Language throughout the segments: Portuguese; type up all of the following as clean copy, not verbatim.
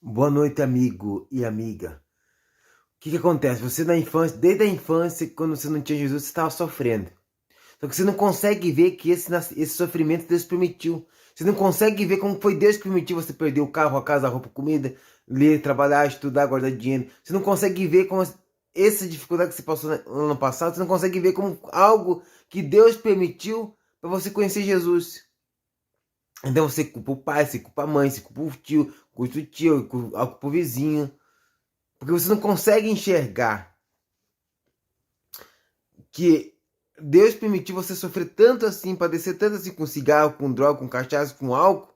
Boa noite, amigo e amiga. O que acontece? Você na infância, desde a infância, quando você não tinha Jesus, você estava sofrendo. Só que você não consegue ver que esse sofrimento Deus permitiu. Você não consegue ver como foi Deus que permitiu você perder o carro, a casa, a roupa, a comida, ler, trabalhar, estudar, guardar dinheiro. Você não consegue ver como essa dificuldade que você passou no ano passado, você não consegue ver como algo que Deus permitiu para você conhecer Jesus. Então você culpa o pai, você culpa a mãe, você culpa o tio, culpa o vizinho. Porque você não consegue enxergar que Deus permitiu você sofrer tanto assim, padecer tanto assim com cigarro, com droga, com cachaça, com álcool,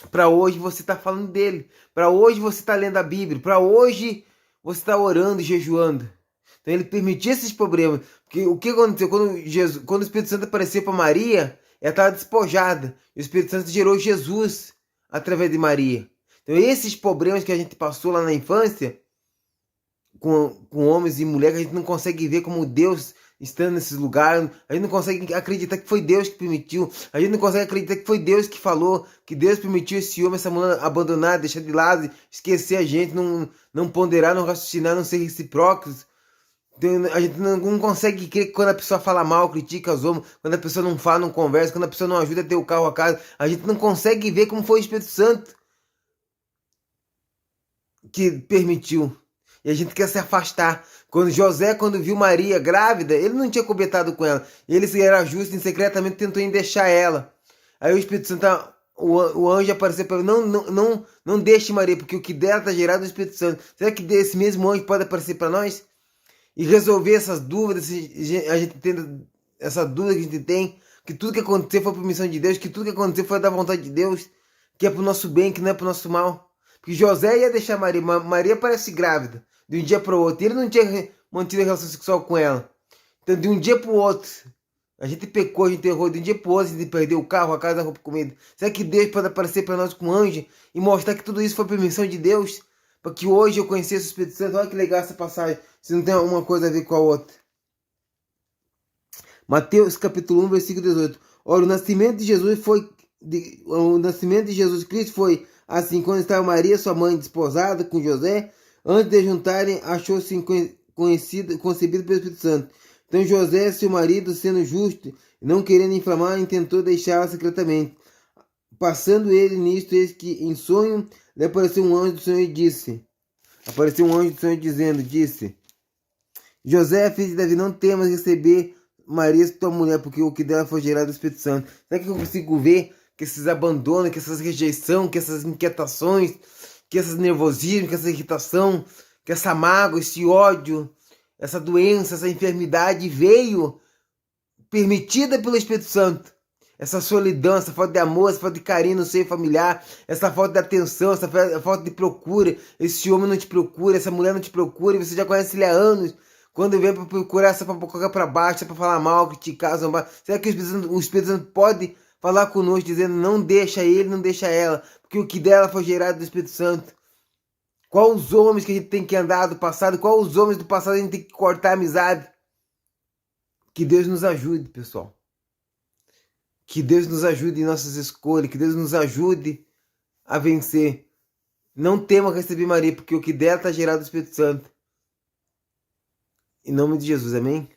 para hoje você tá falando dele, para hoje você tá lendo a Bíblia, para hoje você tá orando e jejuando. Então ele permitiu esses problemas. Porque o que aconteceu quando o Espírito Santo apareceu para Maria, ela estava despojada. E o Espírito Santo gerou Jesus através de Maria. Então esses problemas que a gente passou lá na infância, com homens e mulheres, a gente não consegue ver como Deus estando nesses lugares, a gente não consegue acreditar que foi Deus que permitiu, a gente não consegue acreditar que foi Deus que falou, que Deus permitiu esse homem, essa mulher abandonar, deixar de lado, esquecer a gente, não ponderar, não raciocinar, não ser recíprocos. Então, a gente não consegue crer que quando a pessoa fala mal, critica os homens, quando a pessoa não fala, não conversa, quando a pessoa não ajuda a ter o carro a casa, a gente não consegue ver como foi o Espírito Santo que permitiu. E a gente quer se afastar. Quando viu Maria grávida, ele não tinha cobertado com ela. Ele se era justo e secretamente tentou em deixar ela. Aí o Espírito Santo, o anjo apareceu para ele: não deixe Maria, porque o que dela está gerado é o Espírito Santo. Será que esse mesmo anjo pode aparecer para nós? E resolver essas dúvidas, a gente tem essa dúvida que a gente tem, que tudo que aconteceu foi por missão de Deus, que tudo que aconteceu foi da vontade de Deus, que é pro nosso bem, que não é pro nosso mal. Porque José ia deixar Maria, Maria parece grávida, de um dia para o outro, e ele não tinha mantido a relação sexual com ela. Então, de um dia para o outro, a gente pecou, a gente errou, de um dia para o outro, a gente perdeu o carro, a casa, a roupa, a comida. Será que Deus pode aparecer para nós com um anjo e mostrar que tudo isso foi permissão de Deus? Para que hoje eu conhecesse o Espírito Santo? Olha que legal essa passagem, se não tem uma coisa a ver com a outra. Mateus capítulo 1, versículo 18. Ora, o nascimento de Jesus Cristo foi assim: quando estava Maria, sua mãe, desposada com José, antes de juntarem, achou-se concebido pelo Espírito Santo. Então José, seu marido, sendo justo, não querendo inflamar, intentou deixá-la secretamente. Passando ele nisto, eis que em sonho lhe apareceu um anjo do Senhor e disse: Apareceu um anjo do Senhor disse: José, filho de Davi, não temas receber Maria, tua mulher, porque o que dela foi gerado do Espírito Santo. Será que eu consigo ver que esses abandonos, que essas rejeições, que essas inquietações, que esses nervosismos, que essa irritação, que essa mágoa, esse ódio, essa doença, essa enfermidade veio permitida pelo Espírito Santo? Essa solidão, essa falta de amor, essa falta de carinho no seio familiar, essa falta de atenção, essa falta de procura. Esse homem não te procura, essa mulher não te procura, e você já conhece ele há anos. Quando vem para procurar, só para colocar para baixo, só para falar mal, criticar, zombar. Será que o Espírito Santo pode falar conosco, dizendo: não deixa ele, não deixa ela, porque o que dela foi gerado do Espírito Santo? Qual os homens que a gente tem que andar do passado? Qual os homens do passado a gente tem que cortar a amizade? Que Deus nos ajude, pessoal. Que Deus nos ajude em nossas escolhas, que Deus nos ajude a vencer. Não tema receber Maria, porque o que dela está gerado do Espírito Santo. Em nome de Jesus, amém?